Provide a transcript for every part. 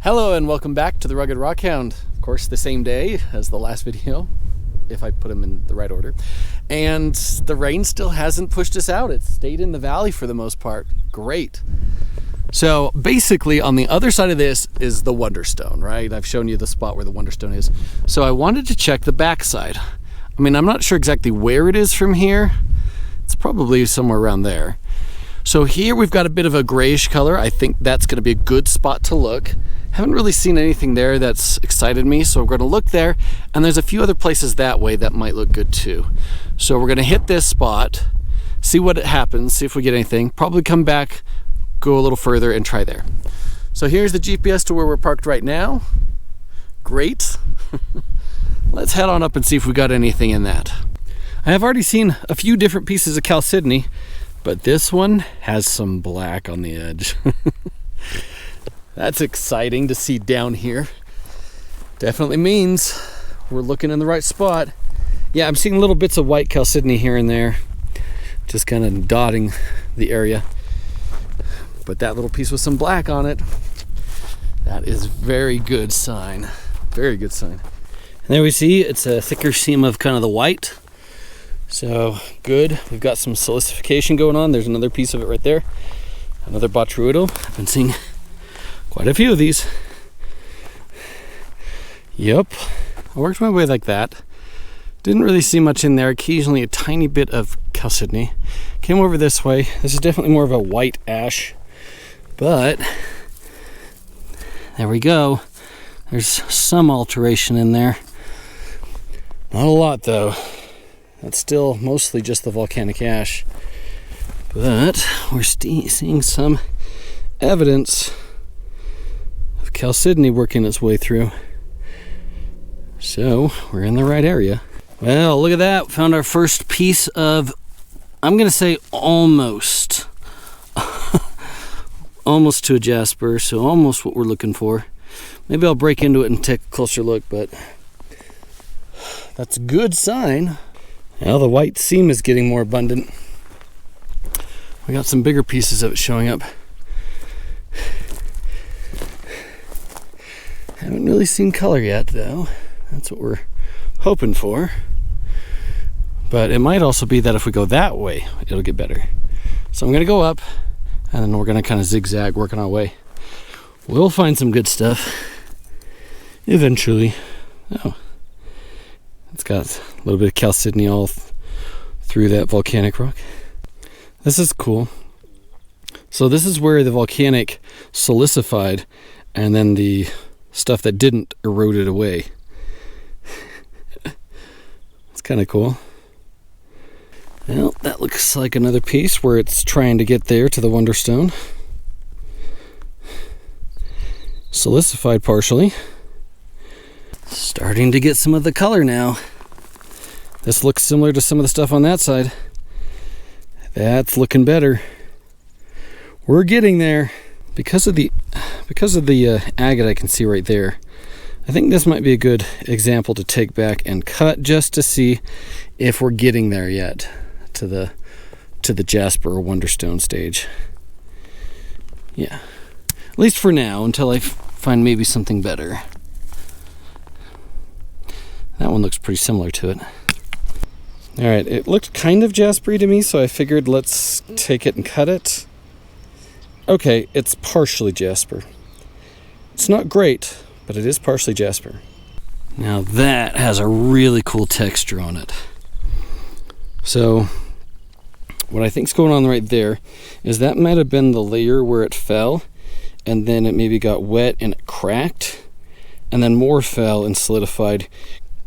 Hello and welcome back to the Rugged Rockhound. Of course, the same day as the last video, if I put them in the right order. And the rain still hasn't pushed us out. It's stayed in the valley for the most part. Great. So basically on the other side of this is the Wonderstone, right? I've shown you the spot where the Wonderstone is. So I wanted to check the backside. I mean, I'm not sure exactly where it is from here. It's probably somewhere around there. So here we've got a bit of a grayish color. I think that's going to be a good spot to look. Haven't really seen anything there that's excited me, so we're going to look there, and there's a few other places that way that might look good too. So we're going to hit this spot, see what happens, see if we get anything, probably come back, go a little further and try there. So here's the GPS to where we're parked right now. Great. Let's head on up and see if we got anything in that. I have already seen a few different pieces of chalcedony, but this one has some black on the edge. That's exciting to see down here. Definitely means we're looking in the right spot. Yeah, I'm seeing little bits of white chalcedony here and there, just kind of dotting the area. But that little piece with some black on it, that is very good sign. Very good sign. And there we see it's a thicker seam of kind of the white. So good. We've got some silicification going on. There's another piece of it right there. Another botryoidal. I've been seeing quite a few of these. Yep, I worked my way like that. Didn't really see much in there. Occasionally a tiny bit of chalcedony. Came over this way. This is definitely more of a white ash, but there we go. There's some alteration in there. Not a lot though. That's still mostly just the volcanic ash, but we're seeing some evidence of chalcedony working its way through. So we're in the right area. Well, look at that. Found our first piece of, I'm gonna say almost almost to a jasper, so almost what we're looking for. Maybe I'll break into it and take a closer look, but that's a good sign. Now the white seam is getting more abundant. We got some bigger pieces of it showing up. Haven't really seen color yet though. That's what we're hoping for. But it might also be that if we go that way, it'll get better. So I'm gonna go up and then we're gonna kind of zigzag working our way. We'll find some good stuff eventually. Oh, it's got a little bit of chalcedony all through that volcanic rock. This is cool. So this is where the volcanic silicified and then the stuff that didn't eroded away. It's kind of cool. Well, that looks like another piece where it's trying to get there to the Wonderstone. Silicified partially. Starting to get some of the color now. This looks similar to some of the stuff on that side. That's looking better. We're getting there. Because of the agate I can see right there, I think this might be a good example to take back and cut just to see if we're getting there yet to the jasper or Wonderstone stage. Yeah, at least for now, until I find maybe something better. That one looks pretty similar to it. All right, it looked kind of jaspery to me, so I figured let's take it and cut it. Okay, it's partially jasper. It's not great, but it is partially jasper. Now that has a really cool texture on it. So what I think's going on right there is that might have been the layer where it fell, and then it maybe got wet and it cracked, and then more fell and solidified,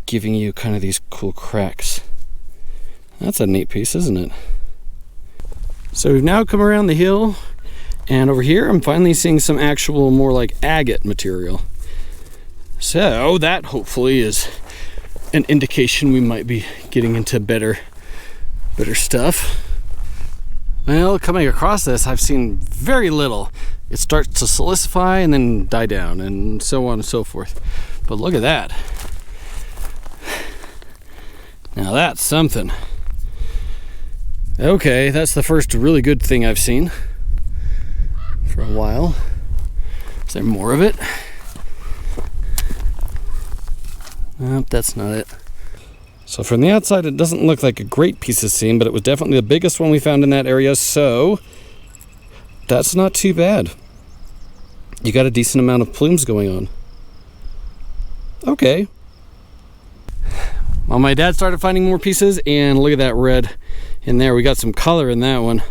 giving you kind of these cool cracks. That's a neat piece, isn't it? So we've now come around the hill, and over here I'm finally seeing some actual more like agate material. So that hopefully is an indication we might be getting into better stuff. Well, coming across this, I've seen very little. It starts to sillicify and then die down and so on and so forth. But look at that. Now that's something. Okay, that's the first really good thing I've seen for a while. Is there more of it? Nope, that's not it. So from the outside, it doesn't look like a great piece of seam, but it was definitely the biggest one we found in that area, so that's not too bad. You got a decent amount of plumes going on. Okay. Well, my dad started finding more pieces, and look at that red in there. We got some color in that one.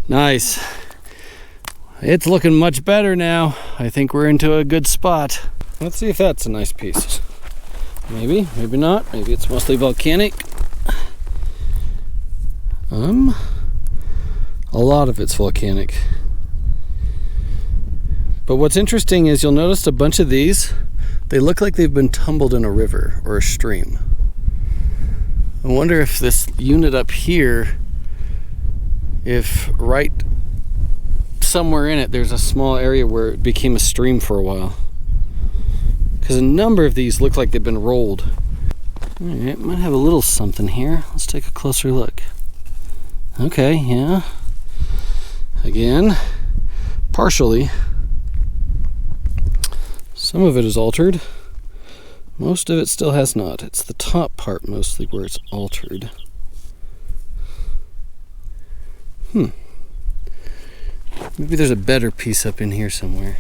Nice. It's looking much better now. I think we're into a good spot. Let's see if that's a nice piece. Maybe, maybe not. Maybe it's mostly volcanic. A lot of it's volcanic. But what's interesting is you'll notice a bunch of these, they look like they've been tumbled in a river or a stream. I wonder if this unit up here, if right somewhere in it there's a small area where it became a stream for a while. Because a number of these look like they've been rolled. Alright, might have a little something here. Let's take a closer look. Okay, yeah. Again, partially. Some of it is altered. Most of it still has not. It's the top part mostly where it's altered. Maybe there's a better piece up in here somewhere.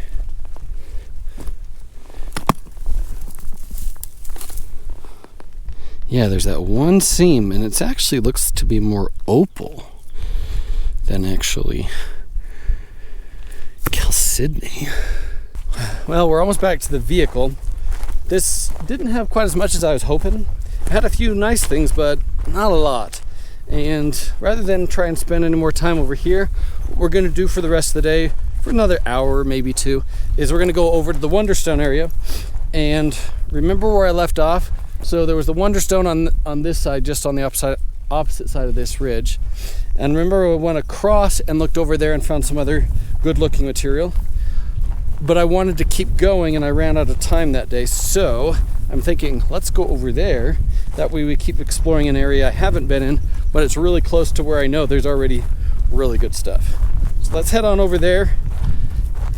Yeah, there's that one seam, and it actually looks to be more opal than actually chalcedony. Well, we're almost back to the vehicle. This didn't have quite as much as I was hoping. It had a few nice things, but not a lot. And rather than try and spend any more time over here, what we're going to do for the rest of the day, for another hour, maybe two, is we're going to go over to the Wonderstone area. And remember where I left off? So there was the Wonderstone on this side, just on the opposite side of this ridge. And remember, I went across and looked over there and found some other good-looking material. But I wanted to keep going, and I ran out of time that day. So I'm thinking, let's go over there. That way we keep exploring an area I haven't been in, but it's really close to where I know there's already really good stuff. So let's head on over there,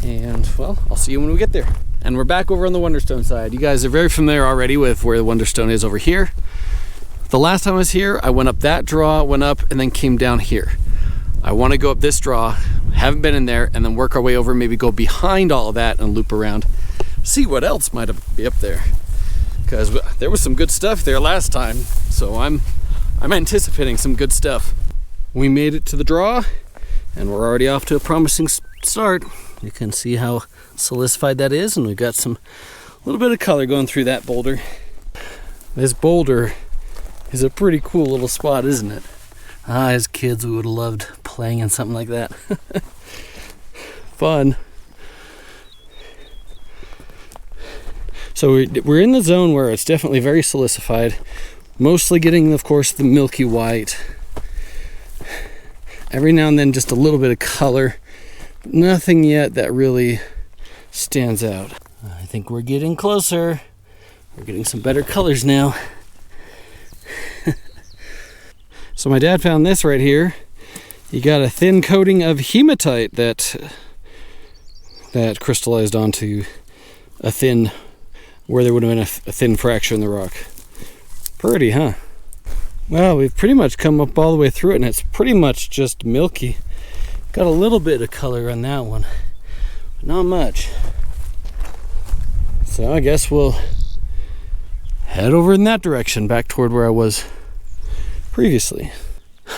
and well, I'll see you when we get there. And we're back over on the Wonderstone side. You guys are very familiar already with where the Wonderstone is over here. The last time I was here, I went up that draw, went up, and then came down here. I want to go up this draw, haven't been in there, and then work our way over, maybe go behind all of that and loop around, see what else might be up there. Because there was some good stuff there last time, so I'm anticipating some good stuff. We made it to the draw, and we're already off to a promising start. You can see how solidified that is, and we've got a little bit of color going through that boulder. This boulder is a pretty cool little spot, isn't it? As kids, we would have loved playing in something like that. Fun. So we're in the zone where it's definitely very silicified, mostly getting, of course, the milky white. Every now and then just a little bit of color, but nothing yet that really stands out. I think we're getting closer. We're getting some better colors now. So my dad found this right here. You got a thin coating of hematite that crystallized onto a thin, where there would have been a thin fracture in the rock. Pretty, huh? Well, we've pretty much come up all the way through it, and it's pretty much just milky. Got a little bit of color on that one, but not much. So I guess we'll head over in that direction, back toward where I was previously.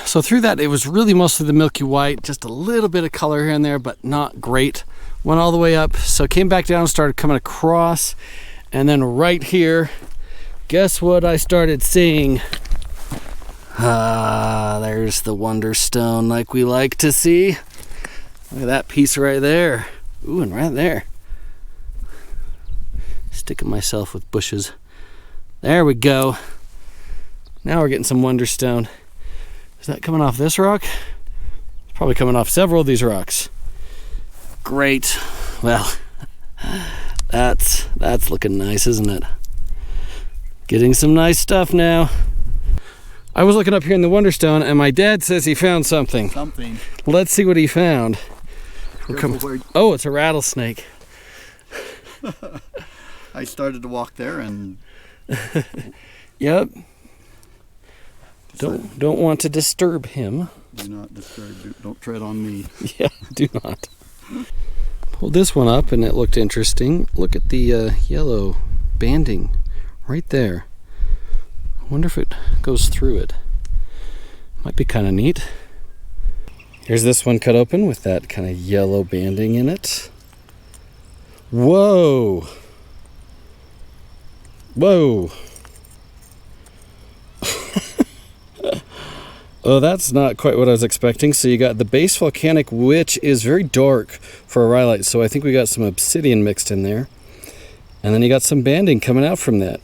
So through that, it was really mostly the milky white, just a little bit of color here and there, but not great. Went all the way up, so came back down, started coming across, and then right here, guess what I started seeing? There's the Wonderstone like we like to see. Look at that piece right there. Ooh, and right there. Sticking myself with bushes. There we go. Now we're getting some Wonderstone. Is that coming off this rock? It's probably coming off several of these rocks. Great. Well, that's looking nice, isn't it? Getting some nice stuff now. I was looking up here in the Wonderstone, and my dad says he found something. Let's see what he found. Oh, it's a rattlesnake. I started to walk there, and Yep. Don't want to disturb him. Do not disturb. Don't tread on me. Yeah, do not. Pulled this one up and it looked interesting. Look at the yellow banding right there. I wonder if it goes through it. Might be kind of neat. Here's this one cut open with that kind of yellow banding in it. Whoa! Whoa! Oh, that's not quite what I was expecting. So you got the base volcanic, which is very dark for a rhyolite. So I think we got some obsidian mixed in there. And then you got some banding coming out from that.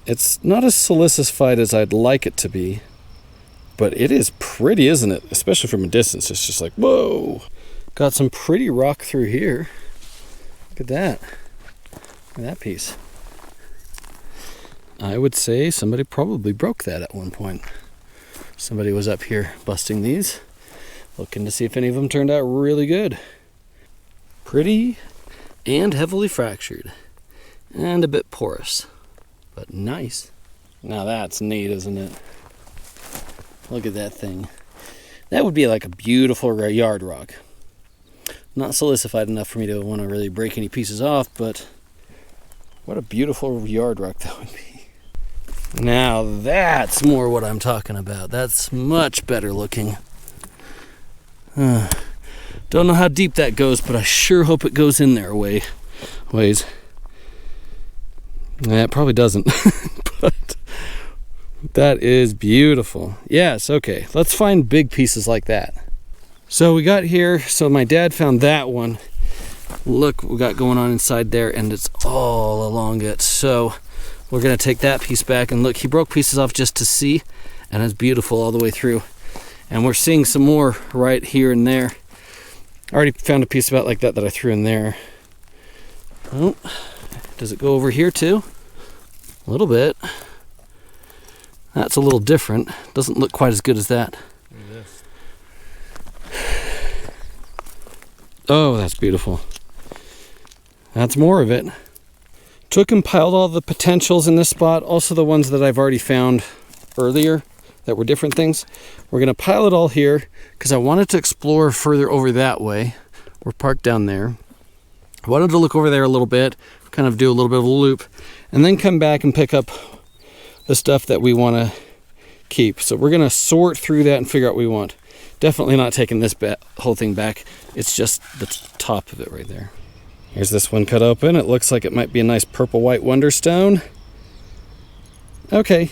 It's not as silicified as I'd like it to be. But it is pretty, isn't it? Especially from a distance. It's just like, whoa! Got some pretty rock through here. Look at that. Look at that piece. I would say somebody probably broke that at one point. Somebody was up here busting these, looking to see if any of them turned out really good. Pretty and heavily fractured, and a bit porous, but nice. Now that's neat, isn't it? Look at that thing. That would be like a beautiful yard rock. Not silicified enough for me to want to really break any pieces off, but what a beautiful yard rock that would be. Now that's more what I'm talking about. That's much better looking. Don't know how deep that goes, but I sure hope it goes in there ways. Yeah, it probably doesn't. But that is beautiful. Yes, okay. Let's find big pieces like that. So we got here. So my dad found that one. Look what we got going on inside there, and it's all along it. So we're going to take that piece back, and look, he broke pieces off just to see, and it's beautiful all the way through. And we're seeing some more right here and there. I already found a piece about like that I threw in there. Oh, does it go over here too? A little bit. That's a little different. Doesn't look quite as good as that. Look at this. Oh, that's beautiful. That's more of it. Took and piled all the potentials in this spot, also the ones that I've already found earlier that were different things. We're going to pile it all here because I wanted to explore further over that way. We're parked down there. I wanted to look over there a little bit, kind of do a little bit of a loop, and then come back and pick up the stuff that we want to keep. So we're going to sort through that and figure out what we want. Definitely not taking this whole thing back. It's just the top of it right there. Here's this one cut open. It looks like it might be a nice purple-white Wonderstone. Okay,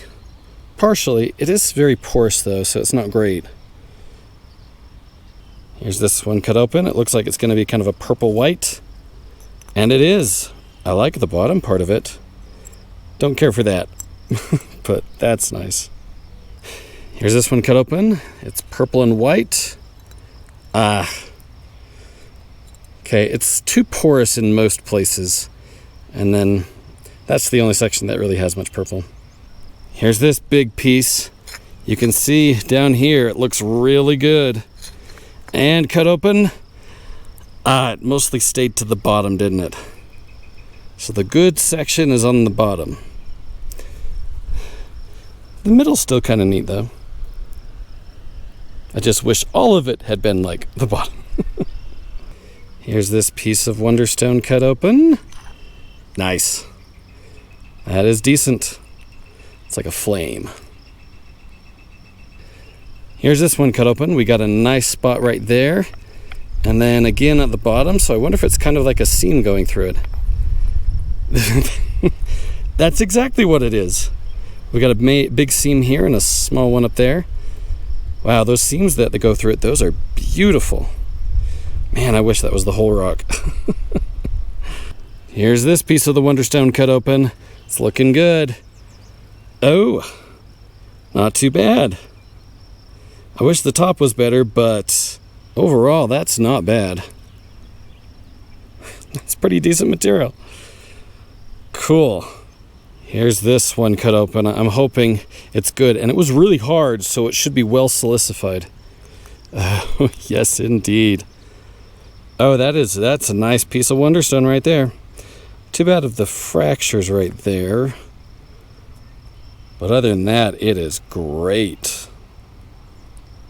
partially. It is very porous though, so it's not great. Here's this one cut open. It looks like it's going to be kind of a purple-white. And it is. I like the bottom part of it. Don't care for that, but that's nice. Here's this one cut open. It's purple and white. Okay, it's too porous in most places. And then that's the only section that really has much purple. Here's this big piece. You can see down here, it looks really good. And cut open. It mostly stayed to the bottom, didn't it? So the good section is on the bottom. The middle's still kind of neat though. I just wish all of it had been like the bottom. Here's this piece of Wonderstone cut open. Nice. That is decent. It's like a flame. Here's this one cut open. We got a nice spot right there. And then again at the bottom. So I wonder if it's kind of like a seam going through it. That's exactly what it is. We got a big seam here and a small one up there. Wow, those seams that go through it, those are beautiful. Man, I wish that was the whole rock. Here's this piece of the Wonderstone cut open. It's looking good. Oh, not too bad. I wish the top was better, but overall, that's not bad. It's pretty decent material. Cool. Here's this one cut open. I'm hoping it's good. And it was really hard, so it should be well silicified. Oh, yes, indeed. Oh, that's a nice piece of Wonderstone right there. Too bad of the fractures right there. But other than that, it is great.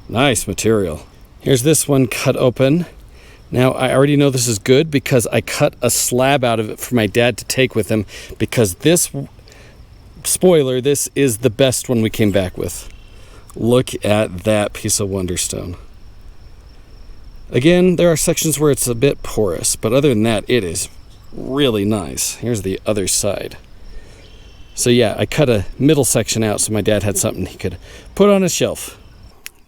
Nice material. Here's this one cut open. Now, I already know this is good because I cut a slab out of it for my dad to take with him, because this, spoiler, this is the best one we came back with. Look at that piece of Wonderstone. Again, there are sections where it's a bit porous, but other than that, it is really nice. Here's the other side. So yeah, I cut a middle section out so my dad had something he could put on his shelf.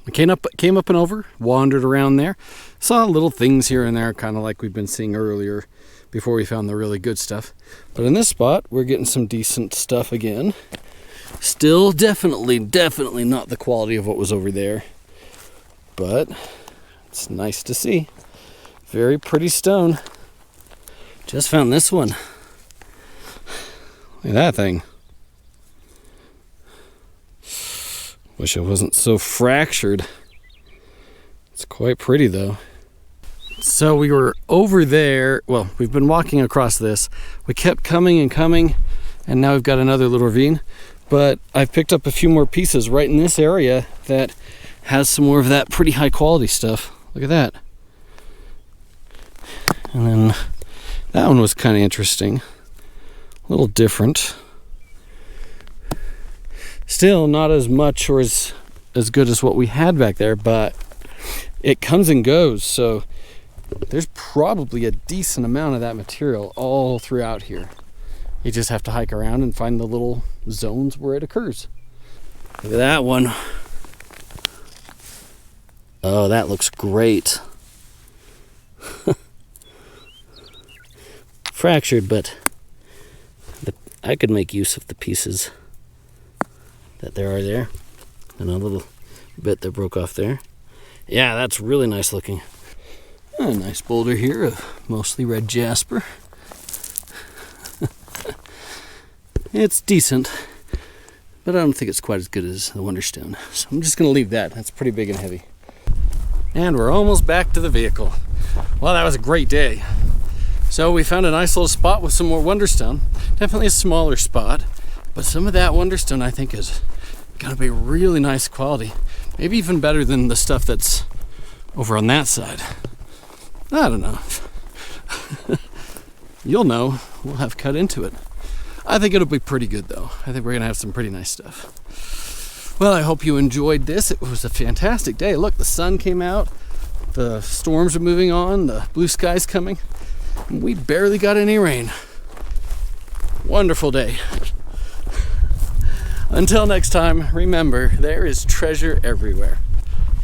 We came up and over, wandered around there, saw little things here and there, kind of like we've been seeing earlier before we found the really good stuff. But in this spot, we're getting some decent stuff again. Still definitely not the quality of what was over there, but it's nice to see. Very pretty stone. Just found this one. Look at that thing. Wish it wasn't so fractured. It's quite pretty though. So we were over there, well, we've been walking across this. We kept coming and coming, and now we've got another little ravine. But I've picked up a few more pieces right in this area that has some more of that pretty high quality stuff. Look at that. And then that one was kind of interesting. A little different. Still not as much or as good as what we had back there, but it comes and goes. So there's probably a decent amount of that material all throughout here. You just have to hike around and find the little zones where it occurs. Look at that one. Oh, that looks great. Fractured, but I could make use of the pieces that there are there. And a little bit that broke off there. Yeah, that's really nice looking. A nice boulder here of mostly red jasper. It's decent, but I don't think it's quite as good as the Wonderstone. So I'm just going to leave that. That's pretty big and heavy. And we're almost back to the vehicle. Well, that was a great day. So we found a nice little spot with some more Wonderstone. Definitely a smaller spot, but some of that Wonderstone I think is going to be really nice quality. Maybe even better than the stuff that's over on that side. I don't know. You'll know. We'll have cut into it. I think it'll be pretty good though. I think we're gonna have some pretty nice stuff. Well, I hope you enjoyed this. It was a fantastic day. Look, the sun came out, the storms are moving on, the blue sky's coming, and we barely got any rain. Wonderful day. Until next time, remember, there is treasure everywhere.